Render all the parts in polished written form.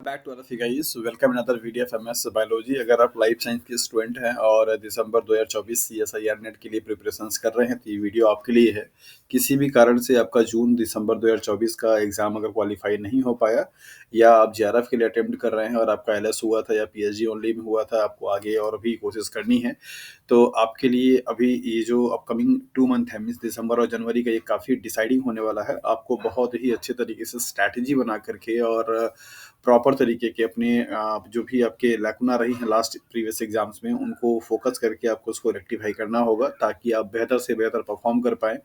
Back to other guys, welcome in other video of MS biology. अगर आप life science के student हैं और दिसंबर 2024 सीएसआईआर नेट के लिए प्रिपरेशंस कर रहे हैं तो ये वीडियो आपके लिए है। किसी भी कारण से आपका जून दिसंबर 2024 का एग्जाम अगर क्वालिफाई नहीं हो पाया या आप जेआरएफ के लिए अटेम्प्ट कर रहे हैं और आपका एलएस हुआ था या पीएचडी ओनली में हुआ था, आपको आगे और भी कोशिश करनी है, तो आपके लिए अभी ये जो अपकमिंग 2 मंथ है, मीन्स दिसंबर और जनवरी का, ये काफ़ी डिसाइडिंग होने वाला है। आपको बहुत ही अच्छे तरीके से स्ट्रैटेजी बना करके और प्रॉपर तरीके के अपने जो भी आपके लैकुना रही हैं लास्ट प्रीवियस एग्जाम्स में, उनको फोकस करके आपको उसको रेक्टिफाई करना होगा ताकि आप बेहतर से बेहतर परफॉर्म कर पाएँ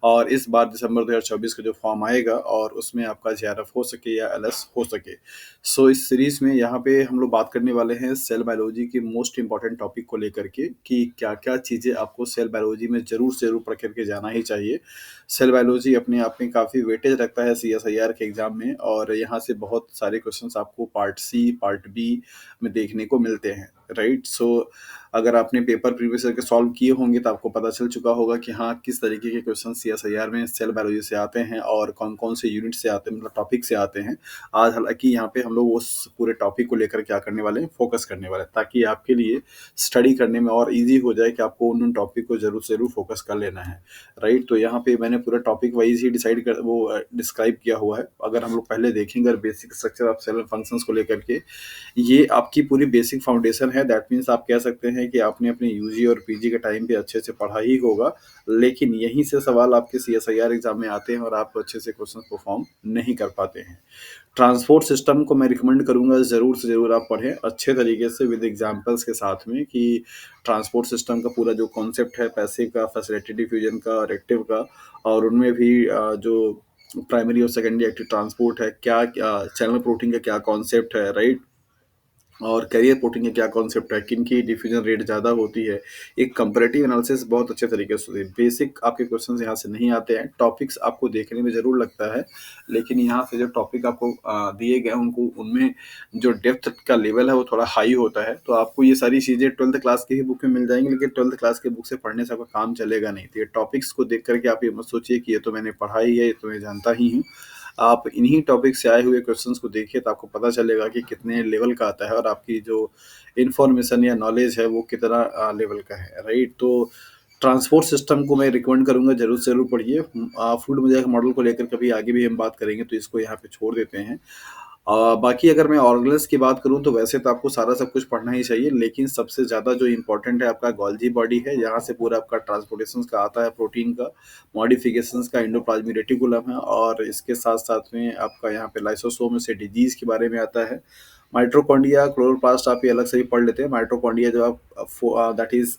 और इस बार दिसंबर 2024 का जो फॉर्म आएगा और उसमें आपका जेआरएफ हो सके या एलएस हो सके। सो इस सीरीज में यहाँ पे हम लोग बात करने वाले हैं सेल बायोलॉजी के मोस्ट इंपॉर्टेंट टॉपिक को लेकर के कि क्या क्या चीज़ें आपको सेल बायोलॉजी में जरूर से जरूर पढ़ करके जाना ही चाहिए। सेल बायोलॉजी अपने आप में काफ़ी वेटेज रखता है सीएसआईआर के एग्जाम में और यहाँ से बहुत सारे क्वेश्चंस आपको पार्ट सी पार्ट बी में देखने को मिलते हैं, राइट। सो अगर आपने पेपर प्रीवियस ईयर के सॉल्व किए होंगे तो आपको पता चल चुका होगा कि हाँ, किस तरीके के क्वेश्चन सीएसआईआर में सेल बायोलॉजी से आते हैं और कौन कौन से यूनिट से आते हैं, मतलब टॉपिक से आते हैं। आज हालांकि यहाँ पे हम लोग उस पूरे टॉपिक को लेकर क्या करने वाले हैं, फोकस करने वाले हैं ताकि आपके लिए स्टडी करने में और इजी हो जाए कि आपको उन टॉपिक को जरूर से जरूर फोकस कर लेना है, राइट। तो यहाँ पे मैंने पूरा टॉपिक वाइज ही डिसाइड कर वो डिस्क्राइब किया हुआ है। अगर हम लोग पहले देखेंगे basic structure of cell functions को लेकर के, ये आपकी पूरी बेसिक फाउंडेशन है। दैट मीन्स आप कह सकते हैं कि आपने अपने यूजी और पीजी के टाइम पे अच्छे से पढ़ा ही होगा, लेकिन यहीं से सवाल आपके सीएसआईआर एग्जाम में आते हैं और आप अच्छे से क्वेश्चन परफॉर्म नहीं कर पाते हैं। ट्रांसपोर्ट सिस्टम को मैं रिकमेंड करूंगा ज़रूर से ज़रूर आप पढ़ें अच्छे तरीके से विद एग्जांपल्स के साथ में कि ट्रांसपोर्ट सिस्टम का पूरा जो कॉन्सेप्ट है, पैसिव का, फैसिलिटी डिफ्यूजन का और एक्टिव का, और उनमें भी जो प्राइमरी और सेकेंडरी एक्टिव ट्रांसपोर्ट है, क्या क्या चैनल प्रोटीन का क्या कॉन्सेप्ट है, राइट, और कैरियर प्रोटीन का क्या कॉन्सेप्ट है, किन की डिफ्यूजन रेट ज़्यादा होती है। एक कंपैरेटिव एनालिसिस बहुत अच्छे तरीके से होती है। बेसिक आपके क्वेश्चन यहाँ से नहीं आते हैं, टॉपिक्स आपको देखने में ज़रूर लगता है, लेकिन यहाँ से जो टॉपिक आपको दिए गए हैं उनको, उनमें जो डेप्थ का लेवल है वो थोड़ा हाई होता है। तो आपको ये सारी चीज़ें 12th क्लास की ही बुक में मिल जाएंगी, लेकिन 12th क्लास के बुक से पढ़ने से आपका काम चलेगा नहीं। तो ये टॉपिक्स को देख करके आप ये मत सोचिए कि ये तो मैंने पढ़ा ही है, ये तो मैं जानता ही हूँ। आप इन्हीं टॉपिक से आए हुए क्वेश्चंस को देखिए तो आपको पता चलेगा कि कितने लेवल का आता है और आपकी जो इन्फॉर्मेशन या नॉलेज है वो कितना लेवल का है, राइट। तो ट्रांसपोर्ट सिस्टम को मैं रिकमेंड करूंगा जरूर से जरूर पढ़िए। फ्लूइड मैकेनिक्स मॉडल को लेकर कभी आगे भी हम बात करेंगे, तो इसको यहाँ पे छोड़ देते हैं। बाकी अगर मैं ऑर्गेनेल्स की बात करूं तो वैसे तो आपको सारा सब कुछ पढ़ना ही चाहिए, लेकिन सबसे ज़्यादा जो इम्पोर्टेंट है आपका गोल्जी बॉडी है। यहाँ से पूरा आपका ट्रांसपोर्टेशन का आता है, प्रोटीन का, मॉडिफिकेशंस का, एंडोप्लाज्मिक रेटिकुलम है, और इसके साथ साथ में आपका यहाँ पे लाइसोसोम से डिजीज के बारे में आता है। माइट्रोकॉन्ड्रिया, क्लोरोप्लास्ट आप ये अलग से ही पढ़ लेते हैं। माइट्रोकॉन्ड्रिया जो आप दैट इज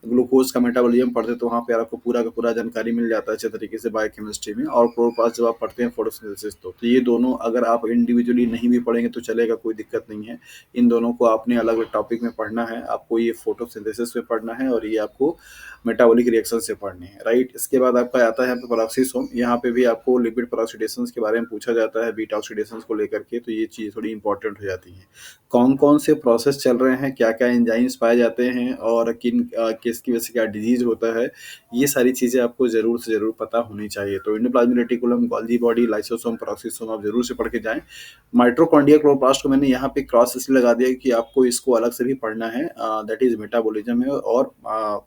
ग्लूकोज का मेटाबॉलिज्म पढ़ते हैं तो वहाँ पे आपको पूरा का पूरा जानकारी मिल जाता है अच्छे तरीके से बायोकेमिस्ट्री में। और क्लोरोप्लास्ट जब आप पढ़ते हैं फोटोसिंथेसिस, तो ये दोनों अगर आप इंडिविजुअली नहीं भी पढ़ेंगे तो चलेगा, कोई दिक्कत नहीं है। इन दोनों को आपने अलग अलग टॉपिक में पढ़ना है। आपको ये फोटोसिंथेसिस में पढ़ना है और ये आपको मेटाबॉलिक रिएक्शन से पढ़ने हैं, राइट। इसके बाद आपका आता है पेरोक्सिसोम। यहाँ पे भी आपको लिपिड पेरोक्सीडेशन के बारे में पूछा जाता है, बीटा ऑक्सीडेशन को लेकर के, तो ये चीज़ थोड़ी इंपॉर्टेंट हो जाती है। कौन कौन से प्रोसेस चल रहे हैं, क्या क्या एंजाइम्स पाए जाते हैं और किसकी वजह से क्या डिजीज होता है, ये सारी चीज़ें आपको ज़रूर से ज़रूर पता होनी चाहिए। तो endoplasmic reticulum, Golgi body, lysosome, peroxisome आप जरूर से पढ़ के जाएं। माइट्रोकॉन्ड्रिया, क्लोरोप्लास्ट को मैंने यहाँ पे क्रॉस इसलिए लगा दिया कि आपको इसको अलग से भी पढ़ना है, दैट इज मेटाबॉलिज्म में और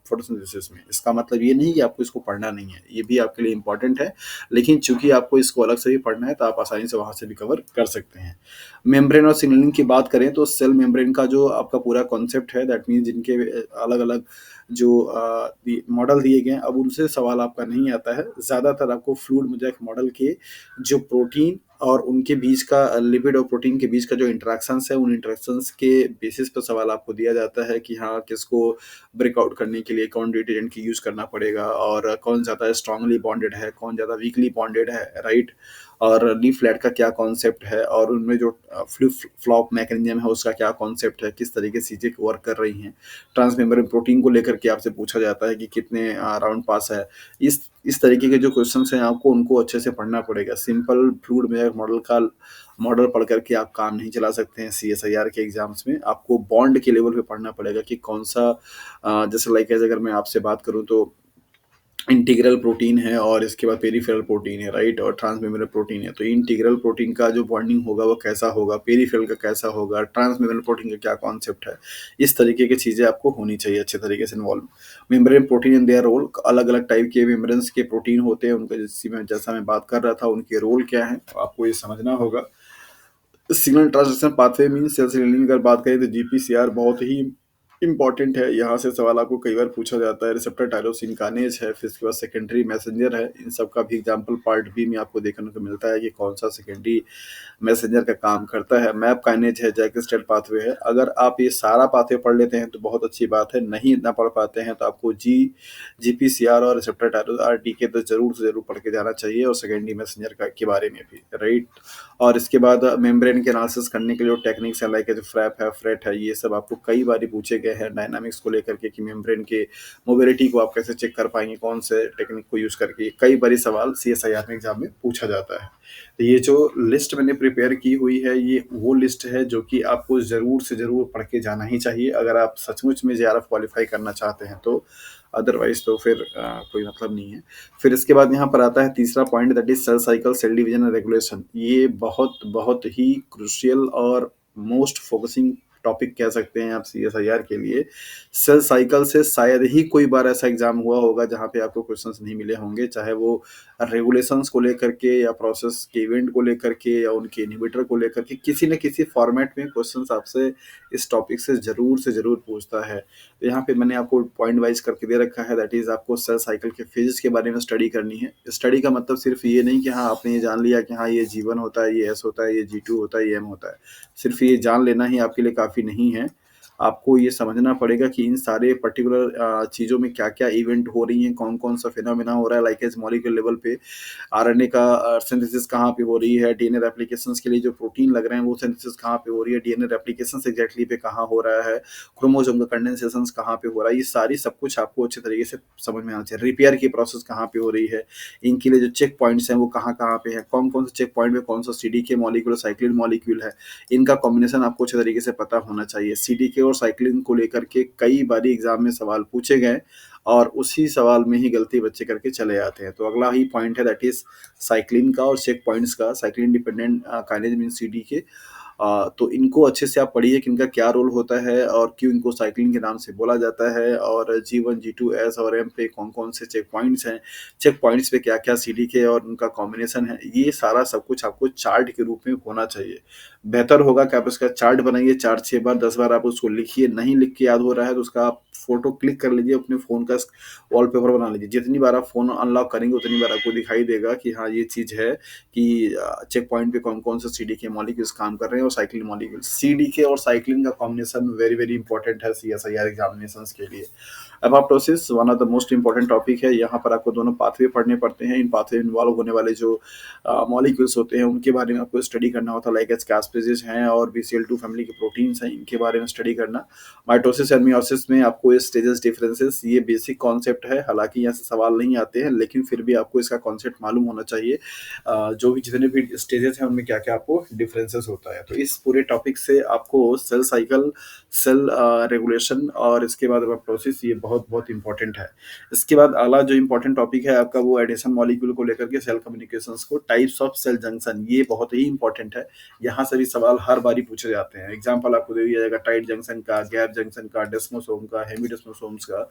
फोटोसिंथेसिस में। इसका मतलब ये नहीं कि आपको इसको पढ़ना नहीं है, ये भी आपके लिए इंपॉर्टेंट है, लेकिन चूंकि आपको इसको अलग से भी पढ़ना है तो आप आसानी से वहां से भी कवर कर सकते हैं। मेम्ब्रेन और सिग्नलिंग की बात करें तो सेल मेम्ब्रेन का जो आपका पूरा कॉन्सेप्ट है, दैट मीन्स जिनके अलग अलग जो मॉडल दिए गए हैं, अब उनसे सवाल आपका नहीं आता है। ज़्यादातर आपको फ्लूइड मोज़ेक मॉडल के जो प्रोटीन और उनके बीच का, लिपिड और प्रोटीन के बीच का जो इंटरेक्शंस है, उन इंटरेक्शंस के बेसिस पर सवाल आपको दिया जाता है कि हाँ, किसको ब्रेकआउट करने के लिए कौन डिटर्जेंट की यूज़ करना पड़ेगा और कौन ज़्यादा स्ट्रांगली बॉन्डेड है, कौन ज़्यादा वीकली बॉन्डेड है, राइट। और लीफ फ्लैट का क्या कॉन्सेप्ट है और उनमें जो फ्लिप फ्लॉप मैकेनिज्म है उसका क्या कॉन्सेप्ट है, किस तरीके से चीज़ें वर्क कर रही हैं। ट्रांसमेम्ब्रेन प्रोटीन को लेकर के आपसे पूछा जाता है कि कितने राउंड पास है। इस तरीके के जो क्वेश्चंस हैं आपको उनको अच्छे से पढ़ना पड़ेगा। सिंपल फ्लूइड मैकेनिक्स मॉडल का मॉडल पढ़ करके आप काम नहीं चला सकते हैं सीएसआईआर के एग्जाम्स में। आपको बॉन्ड के लेवल पे पढ़ना पड़ेगा कि कौन सा, जैसे लाइक अगर मैं आपसे बात करूं तो इंटीग्रल प्रोटीन है और इसके बाद पेरिफेरल प्रोटीन है, राइट? और ट्रांसमेम्ब्रेनल प्रोटीन है। तो इंटीग्रल प्रोटीन का जो बॉन्डिंग होगा वो कैसा होगा, पेरिफेरल का कैसा होगा, ट्रांसमेम्ब्रेनल प्रोटीन का क्या कॉन्सेप्ट है, इस तरीके की चीज़ें आपको होनी चाहिए अच्छे तरीके से involve. Membrane protein in their role, अलग-अलग टाइप के मेम्ब्रेन्स के प्रोटीन होते हैं, उनका जैसा मैं बात कर रहा था, उनके रोल क्या हैं, आपको ये समझना होगा। Signal transduction pathway means cell signalling अगर बात करें तो जीपीसीआर बहुत ही इंपॉर्टेंट है। यहाँ से सवाल आपको कई बार पूछा जाता है। रिसेप्टर टायरोसिन कानेज है, फिर इसके बाद सेकेंडरी मैसेंजर है। इन सब का भी एग्जांपल पार्ट बी में आपको देखने को मिलता है कि कौन सा सेकेंडरी मैसेंजर का काम करता है। मैप काइनेज है, जैकस्टेल पाथवे है। अगर आप ये सारा पाथवे पढ़ लेते हैं तो बहुत अच्छी बात है, नहीं इतना पढ़ पाते हैं तो आपको जीपीसीआर और रिसेप्टर टायरोसिन आरटीके तो जरूर से जरूर पढ़ के जाना चाहिए, और सेकेंडरी मैसेंजर का के बारे में भी, राइट? और इसके बाद मेम्ब्रेन के एनालिसिस करने के लिए जो टेक्निक्स है, लाइक जो फ्रैप है, फ्रेट है, ये सब आपको कई बार पूछे गए हैं डायनामिक्स को लेकर के कि मेम्ब्रेन के मोबिलिटी को आप कैसे चेक कर पाएंगे, कौन से टेक्निक को यूज करके। कई बार सवाल सीएसआईआर में एग्जाम में पूछा जाता है। तो ये जो लिस्ट मैंने प्रिपेयर की हुई है, ये वो लिस्ट है जो कि आपको जरूर से जरूर पढ़ के जाना ही चाहिए अगर आप सचमुच में जेआरएफ क्वालिफाई करना चाहते हैं तो। अदरवाइज तो फिर कोई मतलब नहीं है। फिर इसके बाद यहाँ पर आता है तीसरा point, that is cell cycle, cell division and regulation. ये बहुत बहुत ही क्रुशियल और मोस्ट फोकसिंग टॉपिक कह सकते हैं आप सीएसआईआर के लिए। सेल साइकिल से शायद ही कोई बार ऐसा एग्जाम हुआ होगा जहाँ पे आपको क्वेश्चंस नहीं मिले होंगे, चाहे वो रेगुलेशंस को लेकर के या प्रोसेस के इवेंट को लेकर के या उनके इनहिबिटर को लेकर के, किसी न किसी फॉर्मेट में क्वेश्चंस आपसे इस टॉपिक से जरूर पूछता है। तो यहाँ पे मैंने आपको पॉइंट वाइज करके दे रखा है, दैट इज आपको सेल साइकिल के फेजेस के बारे में स्टडी करनी है। स्टडी का मतलब सिर्फ ये नहीं कि हाँ आपने ये जान लिया कि हाँ ये G1 होता है, ये S होता है, ये G2 होता है, ये M होता है। सिर्फ ये जान लेना ही आपके लिए काफ़ी नहीं है। आपको ये समझना पड़ेगा कि इन सारे पर्टिकुलर चीज़ों में क्या-क्या इवेंट हो रही हैं, कौन-कौन सा फिनोमेना हो रहा है, लाइक एज मॉलिक्यूल लेवल पे आरएनए का सिंथेसिस कहाँ पे हो रही है, डीएनए रेप्लिकेशंस के लिए जो प्रोटीन लग रहे हैं वो सिंथेसिस कहाँ पे हो रही है, डीएनए रेप्लिकेशंस एग्जैक्टली पे कहाँ हो रहा है, क्रोमोसोम का कंडेंसेशंस कहाँ पे हो रहा है, ये सारी सब कुछ आपको अच्छे तरीके से समझ में आना चाहिए। रिपेयर की प्रोसेस कहाँ पे हो रही है, इनके लिए जो चेक पॉइंट्स हैं वो कहाँ-कहाँ पे हैं, कौन-कौन से चेक पॉइंट पे कौन सा सीडीके मॉलिक्यूल, साइक्लिन मॉलिक्यूल है, इनका कॉम्बिनेशन आपको अच्छे तरीके से पता होना चाहिए। सीडीके और साइक्लिन को लेकर के कई बारी एग्जाम में सवाल पूछे गए और उसी सवाल में ही गलती बच्चे करके चले आते हैं। तो अगला ही पॉइंट है, दैट इज साइक्लिन का और चेक पॉइंट्स का। Cyclin dependent kinase mean CDK. तो इनको अच्छे से आप पढ़िए कि इनका क्या रोल होता है और क्यों इनको साइक्लिन के नाम से बोला जाता है, और G1, G2, S और M पे कौन-कौन से चेक पॉइंट्स हैं, चेक पॉइंट्स पे क्या-क्या सीडीके और उनका कॉम्बिनेशन है, ये सारा सब कुछ आपको चार्ट के रूप में होना चाहिए। बेहतर होगा कि आप इसका चार्ट बनाइए, 4-6 बार, 10 बार आप उसको लिखिए। नहीं लिख के याद हो रहा है तो उसका आप फ़ोटो क्लिक कर लीजिए, अपने फ़ोन का वॉलपेपर बना लीजिए। जितनी बार आप फ़ोन अनलॉक करेंगे उतनी बार आपको दिखाई देगा कि हाँ, ये चीज़ है कि चेक पॉइंट पे कौन-कौन से सीडीके मॉलिक्यूल्स काम कर रहे हैं और साइक्लिन मॉलिक्यूल्स। सीडीके और साइक्लिन का कॉम्बिनेशन वेरी वेरी इंपॉर्टेंट है सीएसआईआर एग्जामिनेशंस के लिए। Apoptosis one of the most important topic है। यहाँ पर आपको दोनों पाथवे पढ़ने पड़ते हैं। इन पाथवे इन्वॉल्व होने वाले जो मॉलिक्यूल्स होते हैं उनके बारे में आपको स्टडी करना होता है, लाइक एज कैस्पेजेस हैं और BCL2 फैमिली के प्रोटीन्स हैं, इनके बारे में स्टडी करना। माइटोसिस एंड मियोसिस में आपको ये स्टेजेस डिफरेंसेस, ये बेसिक कॉन्सेप्ट है, हालांकि यहाँ से सवाल नहीं आते हैं लेकिन फिर भी आपको इसका कॉन्सेप्ट मालूम होना चाहिए। जो भी जितने भी स्टेजेस हैं उनमें क्या क्या आपको डिफरेंसेस होता है। तो इस पूरे टॉपिक से आपको सेल साइकिल, सेल रेगुलेशन और इसके बाद एपोप्टोसिस, ये बहुत बहुत इंपॉर्टेंट है। इसके बाद अगला जो इंपॉर्टेंट टॉपिक है आपका वो एडिशन मॉलिक्यूल को लेकर के सेल कम्युनिकेशंस को, टाइप्स ऑफ सेल जंक्शन, ये बहुत ही इंपॉर्टेंट है। यहाँ से भी सवाल हर बारी पूछे जाते हैं। एग्जाम्पल आपको दे दिया जाएगा टाइट जंक्शन का, गैप जंक्शन का, डेस्मोसोम का, हेमीडेस्मोसोम्स का।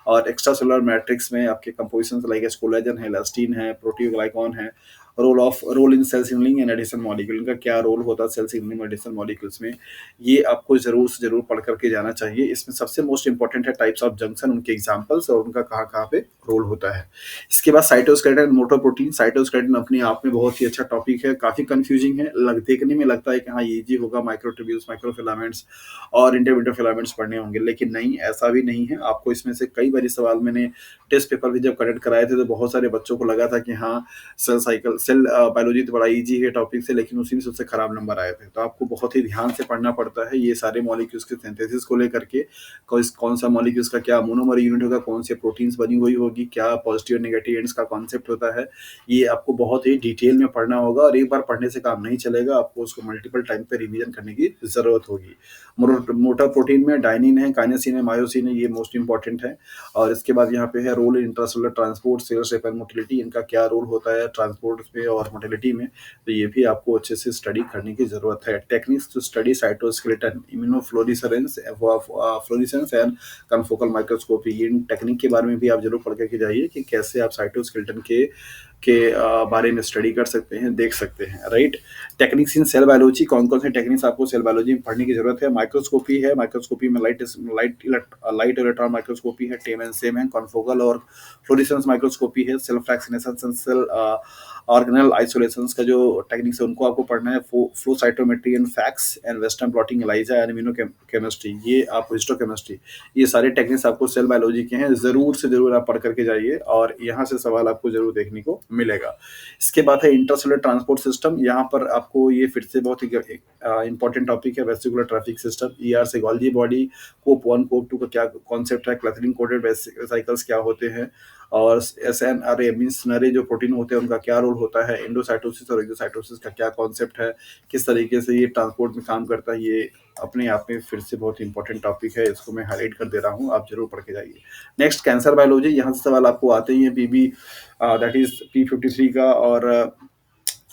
और एक्स्ट्रा सेलुलर मैट्रिक्स में आपके कंपोजिशन लाइक कोलेजन है, इलास्टिन है, प्रोटीओग्लाइकॉन है। Role in cell signalling and adhesion molecule, इनका क्या रोल होता है सेल सिग्नलिंग और एडिशन मॉलिक्यूल्स में, ये आपको जरूर से जरूर पढ़ करके जाना चाहिए। इसमें सबसे मोस्ट इंपॉर्टेंट है टाइप्स ऑफ जंक्शन, उनके एग्जांपल्स और उनका कहाँ कहाँ पे रोल होता है। इसके बाद साइटोस्केलेटन, मोटर प्रोटीन। साइटोस्केलेटन अपने आप में बहुत ही अच्छा टॉपिक है, काफी कंफ्यूजिंग है, देखने में लगता है कि हाँ ये इजी होगा, माइक्रोट्यूब्यूल्स, माइक्रोफिलामेंट्स और इंटरमीडिएट फिलामेंट्स पढ़ने होंगे, लेकिन नहीं, ऐसा भी नहीं है। आपको इसमें से कई बार सवाल मैंने टेस्ट पेपर भी जब कंडक्ट कराए थे तो बहुत सारे बच्चों को लगा था कि हाँ सेल साइकिल, सेल बायोलॉजी तो बड़ा ईज़ी है टॉपिक से, लेकिन उसी में सबसे खराब नंबर आए थे। तो आपको बहुत ही ध्यान से पढ़ना पड़ता है ये सारे मॉलिक्यूल्स के सिंथेसिस को लेकर के, कौन-सा मॉलिक्यूल्स का क्या मोनोमर यूनिट होगा, कौन से प्रोटीन्स बनी हुई होगी, क्या पॉजिटिव और नेगेटिव एंड्स का कॉन्सेप्ट होता है। ये आपको बहुत ही डिटेल में पढ़ना होगा और एक बार पढ़ने से काम नहीं चलेगा, आपको उसको मल्टीपल टाइम पे रिवीजन करने की ज़रूरत होगी। मोटर प्रोटीन में डायनीन है, काइनेसिन है, मायोसिन है, ये मोस्ट इंपॉर्टेंट है। और इसके बाद यहाँ पे है role in intracellular transport, cell shape and motility, इनका क्या रोल होता है ट्रांसपोर्ट में और मोटिलिटी में, तो ये भी आपको अच्छे से स्टडी करने की ज़रूरत है। Techniques to study cytoskeleton, immunofluorescence fluorescence and confocal microscopy, इन टेक्निक के बारे में भी आप जरूर पढ़ करके जाइए कि कैसे आप साइटोस्केलेटन के बारे में स्टडी कर सकते हैं, देख सकते हैं, right. Techniques in cell biology, कौन कौन से टेक्निक्स आपको सेल बायोलॉजी में पढ़ने की जरूरत है। माइक्रोस्कोपी है, माइक्रोस्कोपी में लाइट इलेक्ट्रॉन माइक्रोस्कोपी है, टेम एंड सेम है। कॉन्फोकल और फ्लोरेसेंस माइक्रोस्कोपी है। Cell fractionation, cell organelle isolation का जो टेक्निक्स है उनको आपको पढ़ना है। Flow cytometry and FACS and western blotting, ELISA and immunochemistry, ये आपको हिस्टोकेमिस्ट्री, ये सारे टेक्निक्स आपको सेल बायोलॉजी के हैं, जरूर से जरूर आप पढ़ करके जाइए और यहाँ से सवाल आपको जरूर देखने को मिलेगा। इसके बाद है इंटरसेलुलर ट्रांसपोर्ट सिस्टम, यहाँ पर आपको ये फिर से बहुत ही इंपॉर्टेंट टॉपिक है। वेसिकुलर ट्रैफिक सिस्टम, ईआर से गोल्गी बॉडी, कोप 1 कोप 2 का क्या कॉन्सेप्ट है, क्लैथरीन कोडेड वेसिकल्स क्या होते हैं, और एसएनआरए मींस नरे जो प्रोटीन होते हैं उनका क्या रोल होता है, एंडोसाइटोसिस और एक्सोसाइटोसिस का क्या कॉन्सेप्ट है, किस तरीके से ये ट्रांसपोर्ट में काम करता है, ये अपने आप में फिर से बहुत इंपॉर्टेंट टॉपिक है। इसको मैं हाईलाइट कर दे रहा हूँ, आप जरूर पढ़ के जाइए। नेक्स्ट कैंसर बायोलॉजी, यहाँ से सवाल आपको आते ही है, पीबी दैट इज P53 का और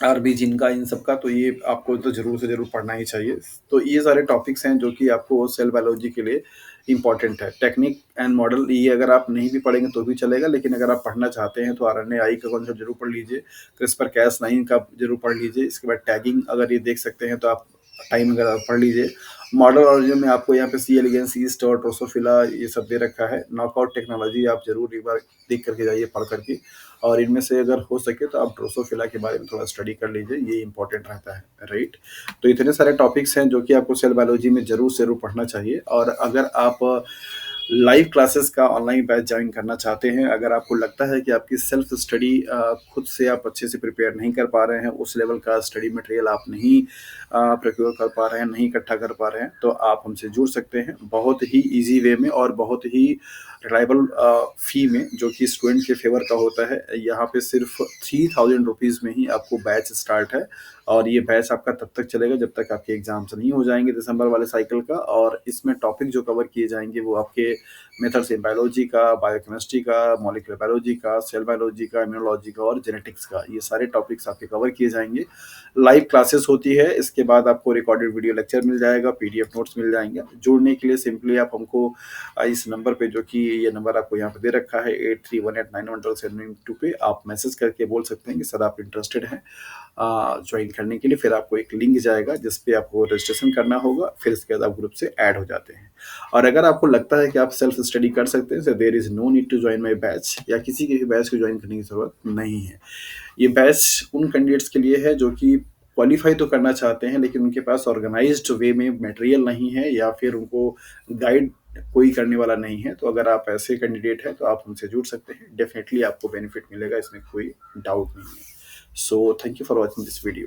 आरबी जिन का, इन सब का, तो ये आपको तो जरूर से जरूर पढ़ना ही चाहिए। तो ये सारे टॉपिक्स हैं जो कि आपको सेल बायोलॉजी के लिए इंपॉर्टेंट है। टेक्निक एंड मॉडल, ये अगर आप नहीं भी पढ़ेंगे तो भी चलेगा, लेकिन अगर आप पढ़ना चाहते हैं तो आरएनए-आई का कॉन्सेप्ट जरूर पढ़ लीजिए। CRISPR-Cas9 का जरूर पढ़ लीजिए। इसके बाद टैगिंग अगर ये देख सकते हैं तो आप टाइम अगर आप पढ़ लीजिए। मॉडल ऑरिजिन में आपको यहाँ पे सी एलिगेंस, ईस्ट और ड्रोसोफिला ये सब दे रखा है। नॉकआउट टेक्नोलॉजी आप जरूर एक बार देख करके जाइए, पढ़ करके, और इनमें से अगर हो सके तो आप ड्रोसोफिला के बारे में थोड़ा स्टडी कर लीजिए, ये इंपॉर्टेंट रहता है, राइट। तो इतने सारे टॉपिक्स हैं जो कि आपको सेल बायोलॉजी में जरूर से जरूर पढ़ना चाहिए। और अगर आप लाइव क्लासेस का ऑनलाइन बैच ज्वाइन करना चाहते हैं, अगर आपको लगता है कि आपकी सेल्फ स्टडी खुद से आप अच्छे से प्रिपेयर नहीं कर पा रहे हैं, उस लेवल का स्टडी मटेरियल आप नहीं प्रोक्योर कर पा रहे हैं, नहीं इकट्ठा कर पा रहे हैं, तो आप हमसे जुड़ सकते हैं बहुत ही ईजी वे में और बहुत ही रिलायबल फी में, जो कि स्टूडेंट के फेवर का होता है। यहाँ पे सिर्फ 3000 रुपीज़ में ही आपको बैच स्टार्ट है, और ये बैच आपका तब तक चलेगा जब तक आपके एग्जाम्स नहीं हो जाएंगे दिसंबर वाले साइकिल का। और इसमें टॉपिक जो कवर किए जाएंगे वो आपके मेथड्स इन बायोलॉजी का, बायोकेमिस्ट्री का, मॉलिक्यूलर बायोलॉजी का, सेल बायोलॉजी का, इम्यूनोलॉजी का और जेनेटिक्स का, ये सारे टॉपिक्स आपके कवर किए जाएंगे। लाइव क्लासेस होती है, इसके बाद आपको रिकॉर्डेड वीडियो लेक्चर मिल जाएगा, पीडीएफ नोट्स मिल जाएंगे। जुड़ने के लिए सिंपली आप हमको इस नंबर पे, जो कि ये नंबर आपको यहाँ पे दे रखा है 8318917792 पे, आप मैसेज करके बोल सकते हैं कि सर आप इंटरेस्टेड हैं ज्वाइन करने के लिए। फिर आपको एक लिंक जाएगा जिस पे आपको रजिस्ट्रेशन करना होगा, फिर इसके बाद आप ग्रुप से ऐड हो जाते हैं। और अगर आपको लगता है कि आप सेल्फ स्टडी कर सकते हैं, so there is no need to join my batch, या किसी के भी बैच को ज्वाइन करने की जरूरत नहीं है। ये बैच उन कैंडिडेट्स के लिए है जो कि क्वालिफाई तो करना चाहते हैं, लेकिन उनके पास ऑर्गेनाइज्ड वे में मटेरियल नहीं है, या फिर उनको गाइड कोई करने वाला नहीं है। तो अगर आप ऐसे कैंडिडेट हैं तो आप हमसे जुड़ सकते हैं, डेफिनेटली आपको बेनिफिट मिलेगा, इसमें कोई डाउट नहीं है। So thank you for watching this video.